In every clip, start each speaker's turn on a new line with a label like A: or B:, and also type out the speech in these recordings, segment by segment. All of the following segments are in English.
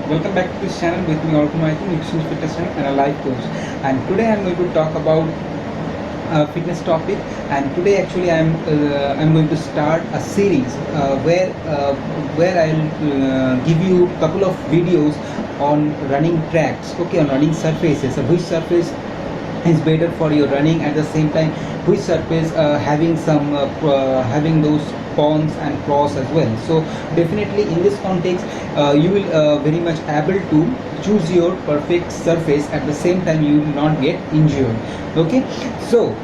A: Welcome back to this channel with me, Alkumaiti, nutrition fitness trainer and a life coach. And today I'm going to talk about a fitness topic. And today actually I'm going to start a series where I'll give you a couple of videos on running tracks, okay, on running surfaces, which surface is better for your running, at the same time which surface having those cons and pros as well. So definitely in this context you will very much able to choose your perfect surface, at the same time you will not get injured. Okay, so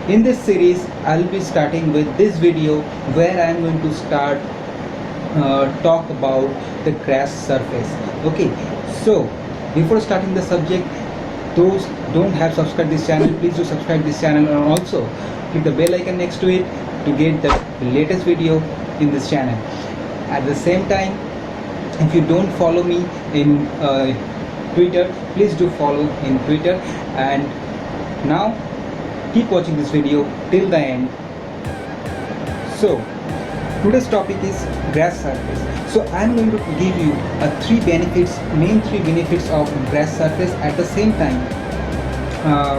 A: in this series I'll be starting with this video where I am going to start talk about the grass surface. Okay, so before starting the subject, those don't have subscribed this channel, please do subscribe this channel, and also click the bell icon next to it to get the latest video in this channel. At the same time, if you don't follow me in Twitter, please do follow in Twitter. And now keep watching this video till the end. So today's topic is grass surface. So I'm going to give you main three benefits of grass surface. At the same time,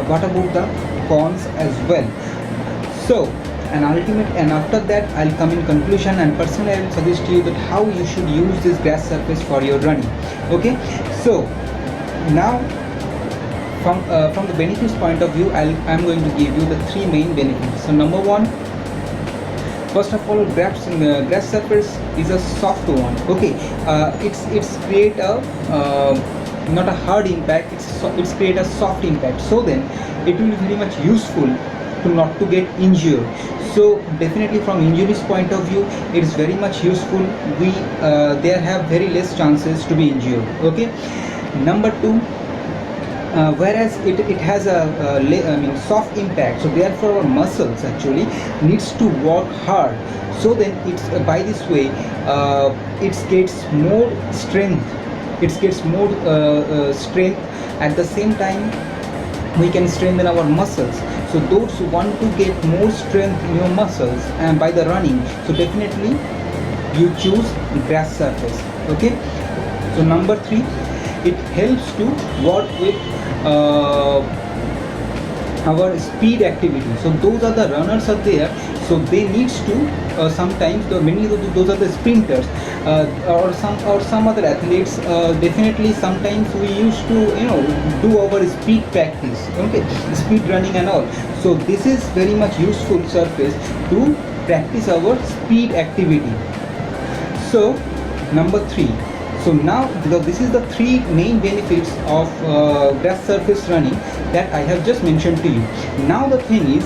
A: what about the cons as well? So and after that I'll come in conclusion, and personally I will suggest to you that how you should use this grass surface for your running. Okay, so now from the benefits point of view, I'm going to give you the three main benefits. So number one, first of all, grass surface is a soft one. Okay, it's create a not a hard impact. It's create a soft impact. So then it will be very much useful to not to get injured. So definitely from injuries point of view, it is very much useful. They have very less chances to be injured. Okay, number two. Whereas it has a soft impact, so therefore our muscles actually needs to work hard. So then it's by this way it gets more strength. Strength. At the same time, we can strengthen our muscles. So those who want to get more strength in your muscles and by the running, so definitely you choose grass surface. Okay. So number three, it helps to work with our speed activity. So those are the runners are there, so they needs to sometimes many of those are the sprinters or some other athletes. Definitely sometimes we used to do our speed practice, okay, speed running and all. So this is very much useful surface to practice our speed activity. So number three. So now, because this is the three main benefits of grass surface running that I have just mentioned to you. Now the thing is,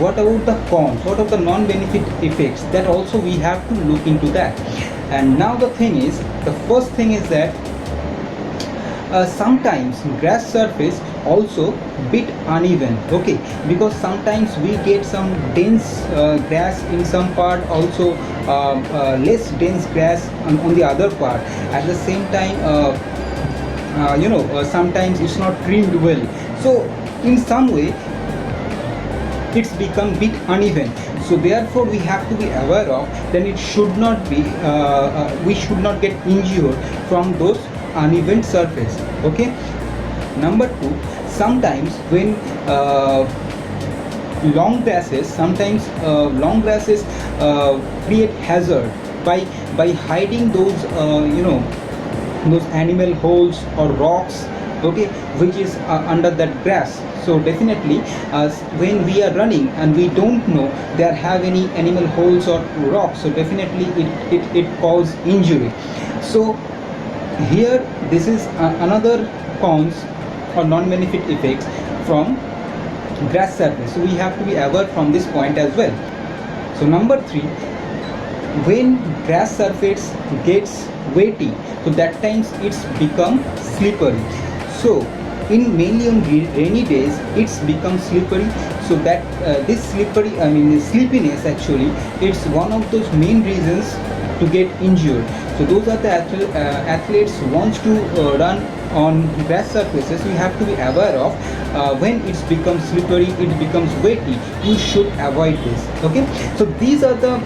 A: what about the cons? What are the non-benefit effects? That also we have to look into that. And now the thing is, the first thing is that sometimes grass surface also bit uneven. Okay, because sometimes we get some dense grass in some part, also less dense grass on the other part. At the same time, sometimes it's not trimmed well. So in some way it's become bit uneven. So therefore we have to be aware of, then it should not be we should not get injured from those uneven surface. Okay, number two, sometimes when long grasses create hazard by hiding those those animal holes or rocks, okay, which is under that grass. So definitely when we are running and we don't know there have any animal holes or rocks, so definitely it cause injury. So here this is another cons or non-benefit effects from grass surface. So we have to be aware from this point as well. So number three, when grass surface gets wetty, so that times it's become slippery. So in mainly on rainy days it's become slippery. So that this sleepiness actually, it's one of those main reasons to get injured. So those are the athletes who wants to run on grass surfaces. You have to be aware of when it's becomes slippery, it becomes wetty, you should avoid this. Okay, so these are the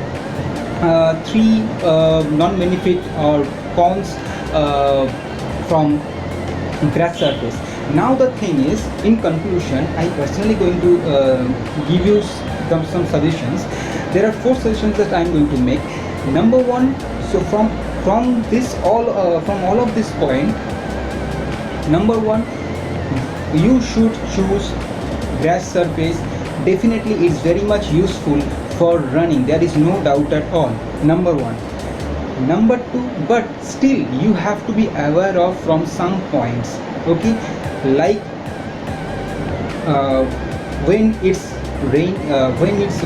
A: three non-benefit or cons from grass surface. Now the thing is, in conclusion, I personally going to give you some suggestions. There are 4 suggestions that I am going to make. Number 1, so from this from all of this point, number 1, you should choose grass surface. Definitely it's very much useful for running, there is no doubt at all. Number 1. Number 2, but still you have to be aware of from some points, okay, like when it's rain, when it's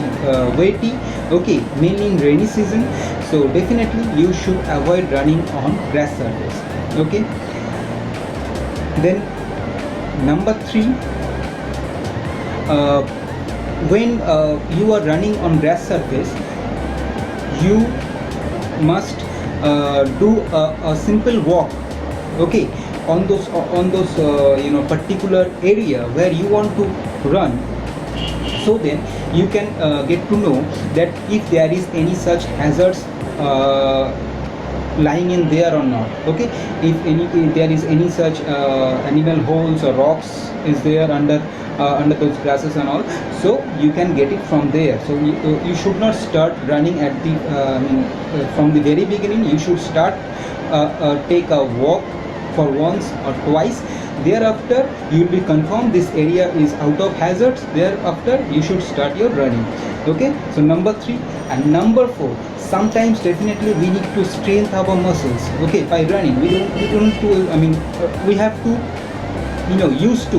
A: wetty, okay, mainly in rainy season, so definitely you should avoid running on grass surface, okay. Then number 3, when you are running on grass surface, you must do a simple walk, okay, on those particular area where you want to run. So then you can get to know that if there is any such hazards lying in there or not, okay, if there is any such animal holes or rocks is there under those grasses and all, so you can get it from there. So you should not start running at the from the very beginning. You should start take a walk for once or twice. Thereafter you will be confirmed this area is out of hazards. Thereafter you should start your running, okay. So number 3. And number 4, sometimes definitely we need to strengthen our muscles, okay, by running. We don't to, we have to used to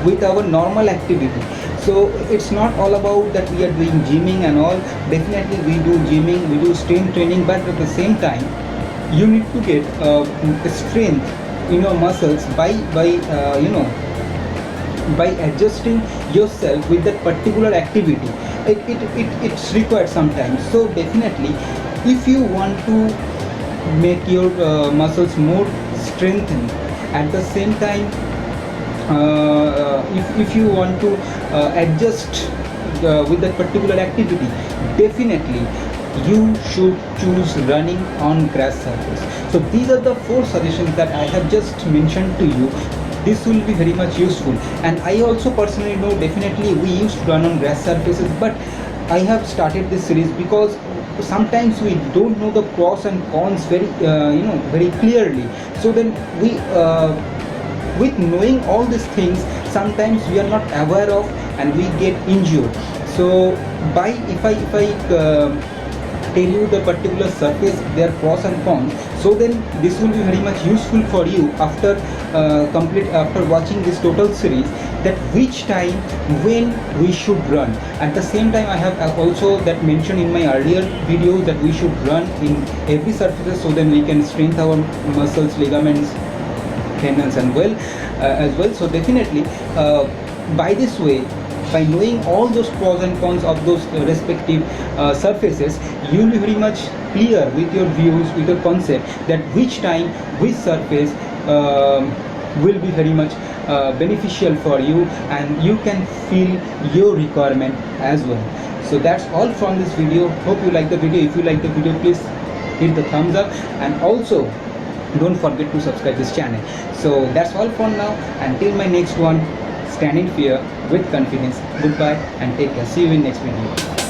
A: with our normal activity. So it's not all about that we are doing gymming and all. Definitely we do gymming, we do strength training, but at the same time you need to get strength in your muscles by adjusting yourself with that particular activity. It's required sometimes. So definitely if you want to make your muscles more strengthened, at the same time if you want to adjust with that particular activity, definitely you should choose running on grass surface. So these are the 4 suggestions that I have just mentioned to you. This will be very much useful. And I also personally know, definitely we used to run on grass surfaces, but I have started this series because sometimes we don't know the pros and cons very very clearly. So then we with knowing all these things, sometimes we are not aware of and we get injured. So if I tell you the particular surface, their pros and cons, so then this will be very much useful for you after after watching this total series, that which time when we should run. At the same time, I have also that mentioned in my earlier videos that we should run in every surface, so then we can strengthen our muscles, ligaments, tendons and as well. So definitely by this way, by knowing all those pros and cons of those respective surfaces, you will be very much clear with your views, with your concept, that which time which surface will be very much beneficial for you, and you can feel your requirement as well. So that's all from this video. Hope you like the video. If you like the video, please hit the thumbs up, and also don't forget to subscribe this channel. So that's all for now. Until my next one, stand in fear with confidence. Goodbye and take care. See you in next video.